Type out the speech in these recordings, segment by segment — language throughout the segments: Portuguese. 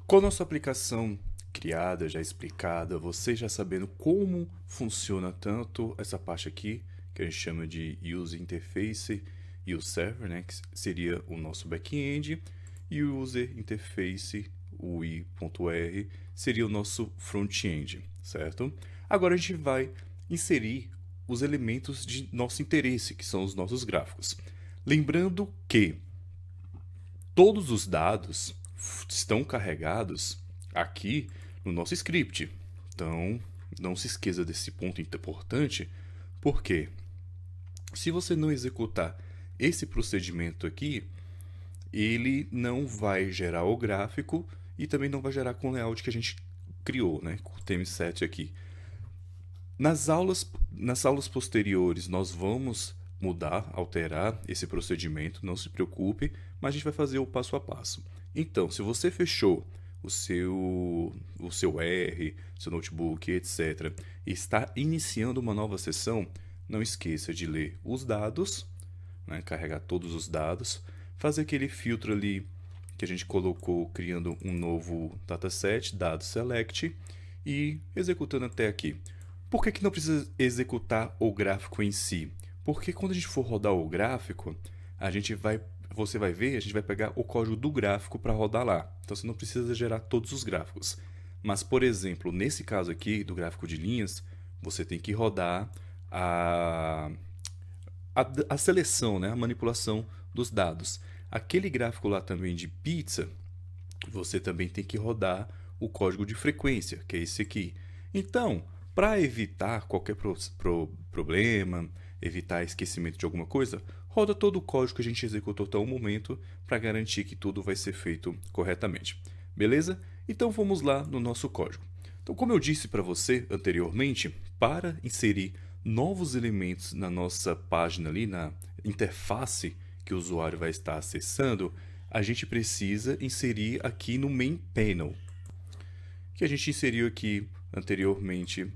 Com a nossa aplicação criada, já explicada, você já sabendo como funciona tanto essa parte aqui, que a gente chama de User Interface e o Server, né, que seria o nosso back-end, e o User Interface, o i.r, seria o nosso front-end, certo? Agora a gente vai inserir os elementos de nosso interesse, que são os nossos gráficos. Lembrando que todos os dados estão carregados aqui no nosso script. Então, não se esqueça desse ponto importante, porque se você não executar esse procedimento aqui, ele não vai gerar o gráfico e também não vai gerar com o layout que a gente criou, né, com o theme7 aqui. Nas aulas posteriores, nós vamos mudar, alterar esse procedimento, não se preocupe, mas a gente vai fazer o passo a passo. Então, se você fechou o seu R, seu notebook, etc., e está iniciando uma nova sessão, não esqueça de ler os dados, né, carregar todos os dados, fazer aquele filtro ali que a gente colocou criando um novo dataset, dado select, e executando até aqui. Por que não precisa executar o gráfico em si? Porque quando a gente for rodar o gráfico, você vai ver, a gente vai pegar o código do gráfico para rodar lá. Então você não precisa gerar todos os gráficos. Mas, por exemplo, nesse caso aqui do gráfico de linhas, você tem que rodar a seleção, né? A manipulação dos dados. Aquele gráfico lá também de pizza, você também tem que rodar o código de frequência, que é esse aqui. Então, para evitar qualquer problema, evitar esquecimento de alguma coisa, roda todo o código que a gente executou até o momento para garantir que tudo vai ser feito corretamente. Beleza? Então vamos lá no nosso código. Então, como eu disse para você anteriormente, para inserir novos elementos na nossa página ali, na interface que o usuário vai estar acessando, a gente precisa inserir aqui no Main Panel, que a gente inseriu aqui anteriormente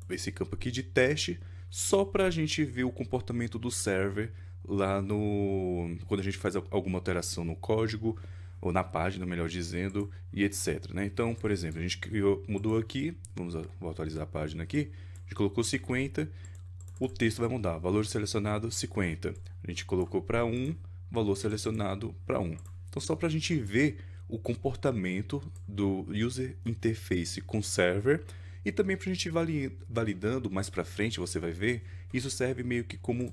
esse campo aqui de teste, só para a gente ver o comportamento do server lá quando a gente faz alguma alteração no código, ou na página, melhor dizendo, e etc. Né? Então, por exemplo, a gente mudou aqui, vou atualizar a página aqui, a gente colocou 50, o texto vai mudar, valor selecionado 50. A gente colocou para 1, valor selecionado para 1. Então, só para a gente ver o comportamento do User Interface com Server e também para a gente ir validando mais para frente, você vai ver, isso serve meio que como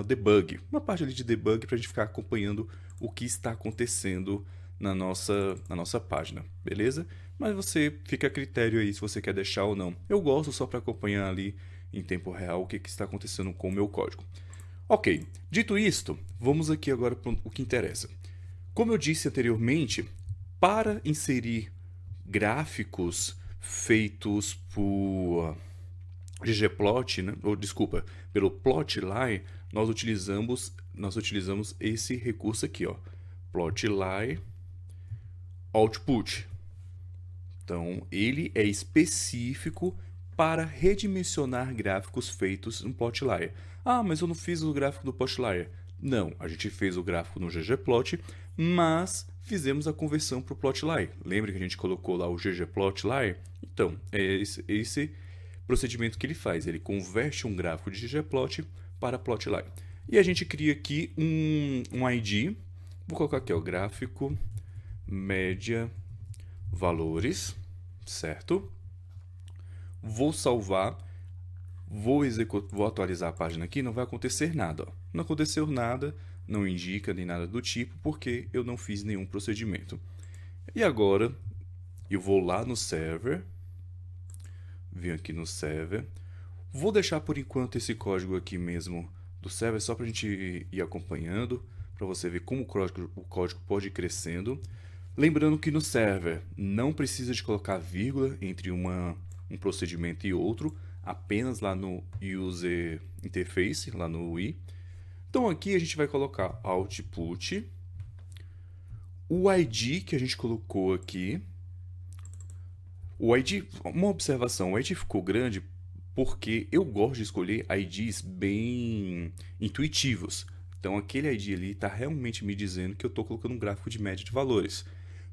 debug, uma parte ali de debug para a gente ficar acompanhando o que está acontecendo na nossa página, beleza? Mas você fica a critério aí se você quer deixar ou não. Eu gosto só para acompanhar ali em tempo real o que está acontecendo com o meu código. Ok, dito isto, vamos aqui agora para o que interessa. Como eu disse anteriormente, para inserir gráficos feitos por ggplot, né? Ou desculpa, pelo plotly, nós utilizamos esse recurso aqui, ó, plotly output. Então, ele é específico para redimensionar gráficos feitos no plotly. Ah, mas eu não fiz o gráfico do plotly. Não, a gente fez o gráfico no ggplot, mas fizemos a conversão para o plotly. Lembra que a gente colocou lá o ggplotly? Então, é esse procedimento que ele faz. Ele converte um gráfico de ggplot para plotly. E a gente cria aqui um ID. Vou colocar aqui o gráfico, média, valores, certo? Vou salvar, vou atualizar a página aqui, não vai acontecer nada. Ó. Não aconteceu nada, não indica nem nada do tipo, porque eu não fiz nenhum procedimento. E agora, eu vou lá no server, venho aqui no server, vou deixar por enquanto esse código aqui mesmo do server, só para a gente ir acompanhando, para você ver como o código pode ir crescendo. Lembrando que no server não precisa de colocar vírgula entre um procedimento e outro, apenas lá no User Interface, lá no UI. Então aqui a gente vai colocar output, o ID que a gente colocou aqui. O ID, uma observação, o ID ficou grande porque eu gosto de escolher IDs bem intuitivos. Então aquele ID ali está realmente me dizendo que eu estou colocando um gráfico de média de valores.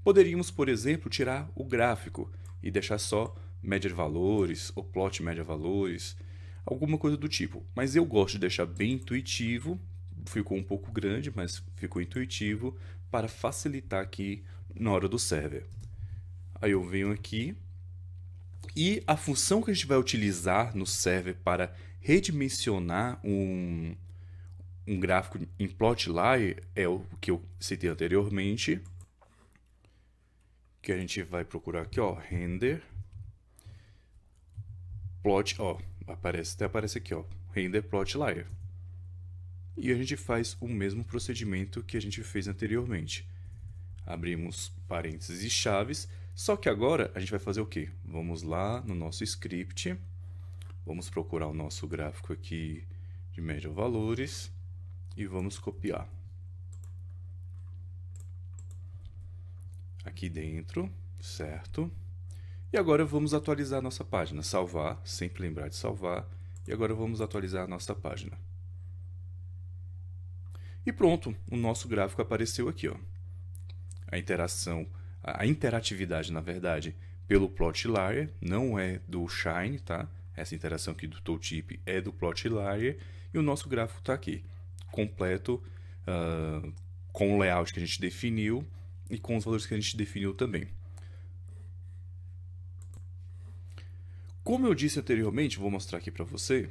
Poderíamos, por exemplo, tirar o gráfico e deixar só média de valores ou plot média valores, alguma coisa do tipo. Mas eu gosto de deixar bem intuitivo, ficou um pouco grande, mas ficou intuitivo para facilitar aqui na hora do server. Aí eu venho aqui e a função que a gente vai utilizar no server para redimensionar um gráfico em Plotly é o que eu citei anteriormente, que a gente vai procurar aqui, ó, render plot, ó, aparece aqui, ó, render plot layer. E a gente faz o mesmo procedimento que a gente fez anteriormente. Abrimos parênteses e chaves, só que agora a gente vai fazer o quê? Vamos lá no nosso script, vamos procurar o nosso gráfico aqui de média valores e vamos copiar. Aqui dentro, certo? E agora vamos atualizar a nossa página, salvar, sempre lembrar de salvar, e agora vamos atualizar a nossa página. E pronto, o nosso gráfico apareceu aqui, ó. A interatividade, na verdade, pelo plot layer, não é do Shine, tá? Essa interação aqui do tooltip é do plot layer, e o nosso gráfico está aqui, completo, com o layout que a gente definiu e com os valores que a gente definiu também. Como eu disse anteriormente, vou mostrar aqui para você,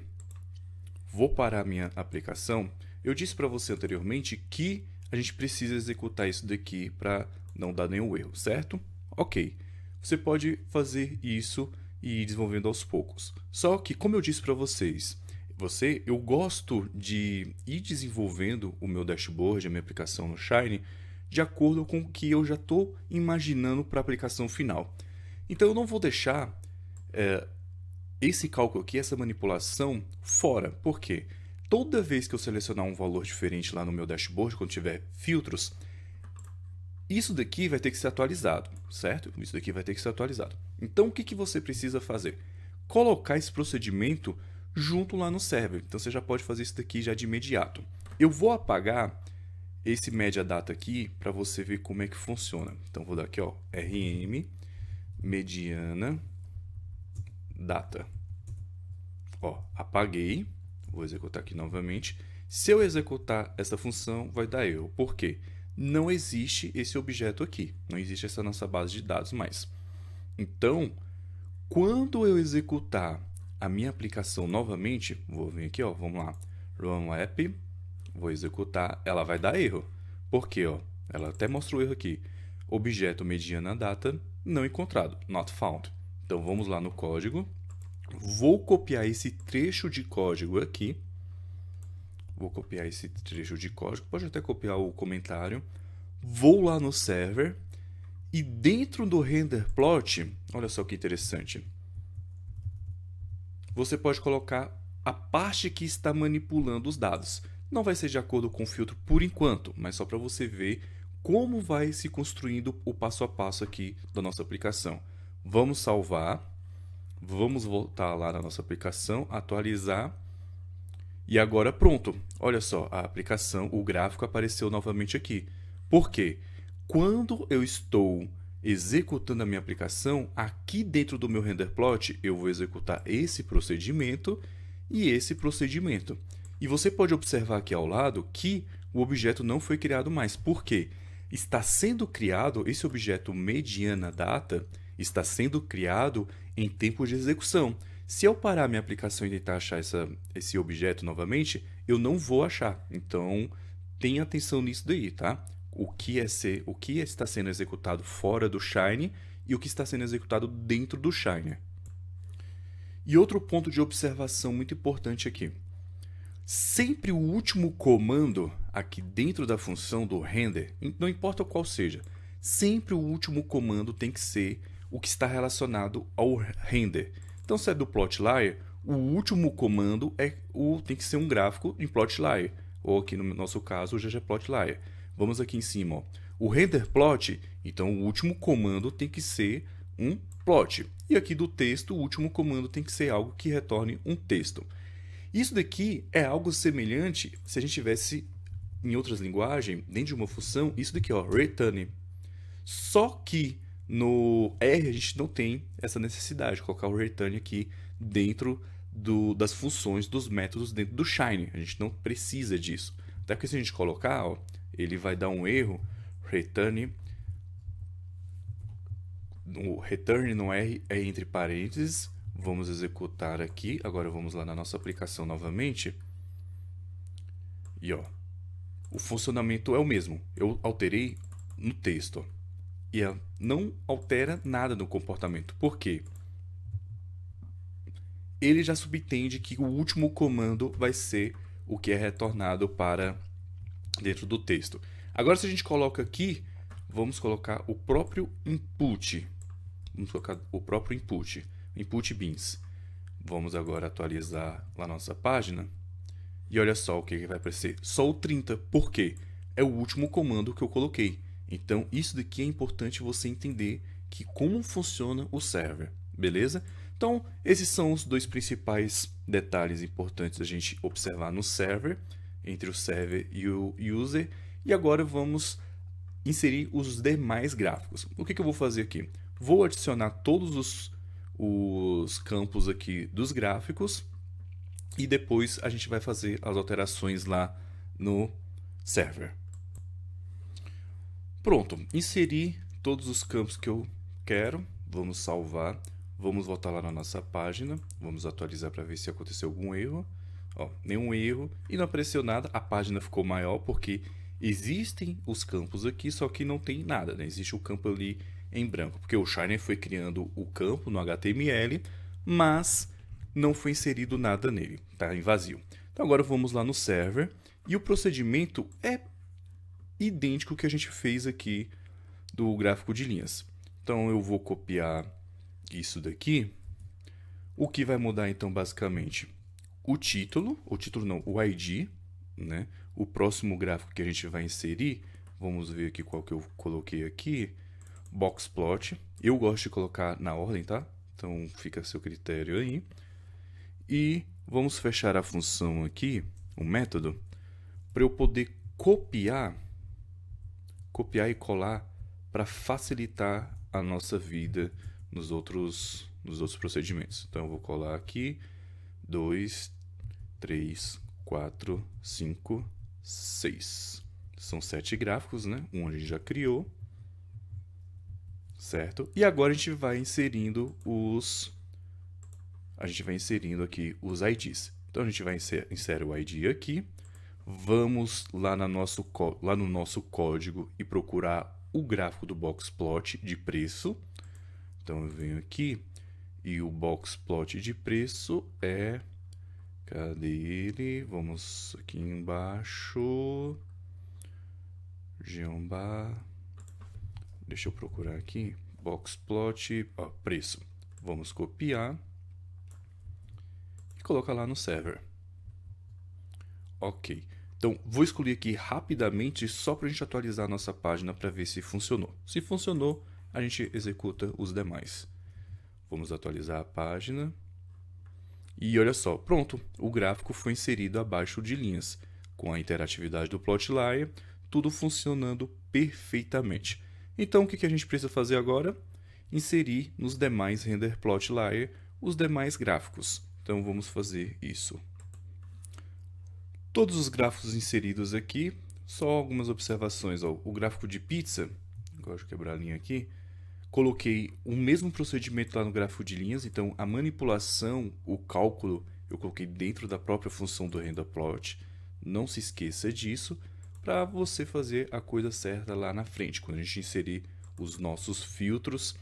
vou parar a minha aplicação. Eu disse para você anteriormente que a gente precisa executar isso daqui para não dar nenhum erro, certo? Ok, você pode fazer isso e ir desenvolvendo aos poucos. Só que, como eu disse para vocês, eu gosto de ir desenvolvendo o meu dashboard, a minha aplicação no Shine, de acordo com o que eu já estou imaginando para a aplicação final. Então eu não vou deixar esse cálculo aqui, essa manipulação, fora. Por quê? Toda vez que eu selecionar um valor diferente lá no meu dashboard, quando tiver filtros, isso daqui vai ter que ser atualizado, certo? Isso daqui vai ter que ser atualizado. Então, o que você precisa fazer? Colocar esse procedimento junto lá no server. Então, você já pode fazer isso daqui já de imediato. Eu vou apagar esse media data aqui para você ver como é que funciona. Então, vou dar aqui, ó, rm mediana data. Ó, apaguei. Vou executar aqui novamente. Se eu executar essa função, vai dar erro. Por quê? Não existe esse objeto aqui. Não existe essa nossa base de dados mais. Então, quando eu executar a minha aplicação novamente, vou vir aqui, ó, vamos lá, run app, vou executar, ela vai dar erro. Por quê? Ó, ela até mostrou o erro aqui. Objeto mediana data não encontrado, not found. Então, vamos lá no código. Vou copiar esse trecho de código aqui. Vou copiar esse trecho de código. Pode até copiar o comentário. Vou lá no server. E dentro do render plot, olha só que interessante. Você pode colocar a parte que está manipulando os dados. Não vai ser de acordo com o filtro por enquanto, mas só para você ver como vai se construindo o passo a passo aqui da nossa aplicação. Vamos salvar. Vamos voltar lá na nossa aplicação, atualizar. E agora pronto. Olha só, a aplicação, o gráfico apareceu novamente aqui. Por quê? Quando eu estou executando a minha aplicação, aqui dentro do meu render plot, eu vou executar esse procedimento e esse procedimento. E você pode observar aqui ao lado que o objeto não foi criado mais. Por quê? Está sendo criado, esse objeto mediana data, está sendo criado em tempo de execução. Se eu parar minha aplicação e tentar achar esse objeto novamente, eu não vou achar. Então, tenha atenção nisso daí, tá? O que está sendo executado fora do Shine e o que está sendo executado dentro do Shine. E outro ponto de observação muito importante aqui. Sempre o último comando aqui dentro da função do render, não importa qual seja, sempre o último comando tem que ser o que está relacionado ao render. Então, se é do plot layer, o último comando tem que ser um gráfico em plot layer, ou aqui no nosso caso, o ggplot layer. Vamos aqui em cima, ó. O render plot, então o último comando tem que ser um plot. E aqui do texto, o último comando tem que ser algo que retorne um texto. Isso daqui é algo semelhante se a gente tivesse em outras linguagens, dentro de uma função, isso daqui, ó, return. Só que no R a gente não tem essa necessidade de colocar o return aqui dentro das funções dos métodos dentro do Shine. A gente não precisa disso. Até porque se a gente colocar, ó, ele vai dar um erro, return. O return no R é entre parênteses. Vamos executar aqui. Agora vamos lá na nossa aplicação novamente. E ó, o funcionamento é o mesmo. Eu alterei no texto. Ó, e não altera nada no comportamento. Por quê? Ele já subentende que o último comando vai ser o que é retornado para dentro do texto. Agora, se a gente coloca aqui, vamos colocar o próprio input. Vamos colocar o próprio input beans. Vamos agora atualizar lá a nossa página. E olha só o que vai aparecer. Só o 30. Por quê? É o último comando que eu coloquei. Então, isso daqui é importante você entender que como funciona o server. Beleza? Então, esses são os dois principais detalhes importantes a gente observar no server, entre o server e o user. E agora vamos inserir os demais gráficos. O que eu vou fazer aqui? Vou adicionar todos os campos aqui dos gráficos e depois a gente vai fazer as alterações lá no server. Pronto, inseri todos os campos que eu quero. Vamos salvar. Vamos voltar lá na nossa página. Vamos atualizar para ver se aconteceu algum erro. Ó, nenhum erro e não apareceu nada. A página ficou maior porque existem os campos aqui, só que não tem nada, né? Existe o campo ali em branco, porque o Shiner foi criando o campo no HTML, mas não foi inserido nada nele, tá em vazio. Então agora vamos lá no server e o procedimento é idêntico ao que a gente fez aqui do gráfico de linhas. Então eu vou copiar isso daqui. O que vai mudar então basicamente o título não, o ID, né? O próximo gráfico que a gente vai inserir, vamos ver aqui qual que eu coloquei aqui, boxplot. Eu gosto de colocar na ordem, tá? Então fica a seu critério aí. E vamos fechar a função aqui, o método, para eu poder copiar e colar para facilitar a nossa vida nos outros procedimentos. Então eu vou colar aqui 2, 3, 4, 5, 6. São 7 gráficos, né? Um a gente já criou. Certo? E agora a gente vai inserindo aqui os IDs. Então a gente vai inserir o ID aqui. Vamos lá no nosso código e procurar o gráfico do boxplot de preço. Então eu venho aqui e o boxplot de preço é... Cadê ele? Vamos aqui embaixo. Geombar. Deixa eu procurar aqui. Boxplot, preço. Vamos copiar e colocar lá no server. Ok. Então, vou excluir aqui rapidamente só para a gente atualizar a nossa página para ver se funcionou. Se funcionou, a gente executa os demais. Vamos atualizar a página. E olha só, pronto, o gráfico foi inserido abaixo de linhas, com a interatividade do Plotly, tudo funcionando perfeitamente. Então, o que a gente precisa fazer agora? Inserir nos demais render Plotly os demais gráficos. Então, vamos fazer isso. Todos os gráficos inseridos aqui, só algumas observações. Ó, o gráfico de pizza, gosto de quebrar a linha aqui, coloquei o mesmo procedimento lá no gráfico de linhas, então a manipulação, o cálculo, eu coloquei dentro da própria função do renderplot. Não se esqueça disso para você fazer a coisa certa lá na frente. Quando a gente inserir os nossos filtros,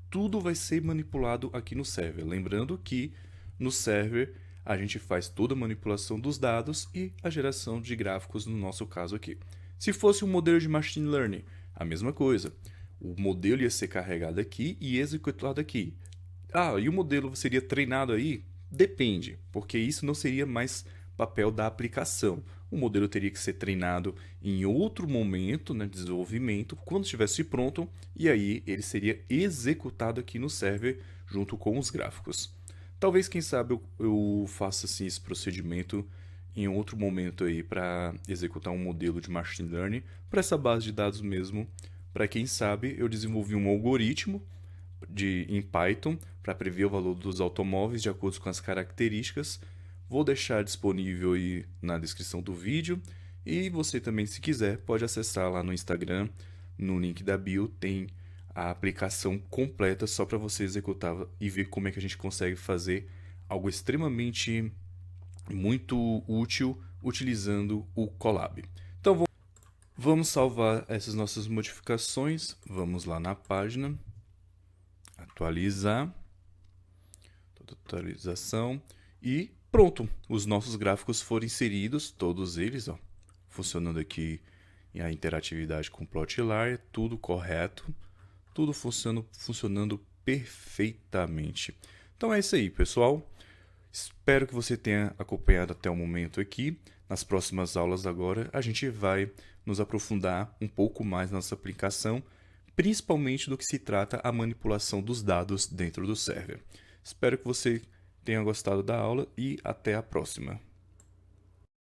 tudo vai ser manipulado aqui no server. Lembrando que no server a gente faz toda a manipulação dos dados e a geração de gráficos no nosso caso aqui. Se fosse um modelo de Machine Learning, a mesma coisa. O modelo ia ser carregado aqui e executado aqui. E o modelo seria treinado aí? Depende, porque isso não seria mais papel da aplicação. O modelo teria que ser treinado em outro momento, né, de desenvolvimento, quando estivesse pronto, e aí ele seria executado aqui no server junto com os gráficos. Talvez, quem sabe, eu faça assim, esse procedimento em outro momento aí para executar um modelo de Machine Learning para essa base de dados mesmo Para quem sabe, eu desenvolvi um algoritmo em Python para prever o valor dos automóveis de acordo com as características. Vou deixar disponível aí na descrição do vídeo. E você também, se quiser, pode acessar lá no Instagram, no link da bio, tem a aplicação completa só para você executar e ver como é que a gente consegue fazer algo extremamente muito útil utilizando o Colab. Então vamos salvar essas nossas modificações. Vamos lá na página, atualizar, atualização e pronto. Os nossos gráficos foram inseridos, todos eles, ó, funcionando aqui a interatividade com o Plotly, tudo correto, tudo funcionando perfeitamente. Então é isso aí, pessoal. Espero que você tenha acompanhado até o momento aqui. Nas próximas aulas agora, a gente vai nos aprofundar um pouco mais na nossa aplicação, principalmente do que se trata a manipulação dos dados dentro do server. Espero que você tenha gostado da aula e até a próxima.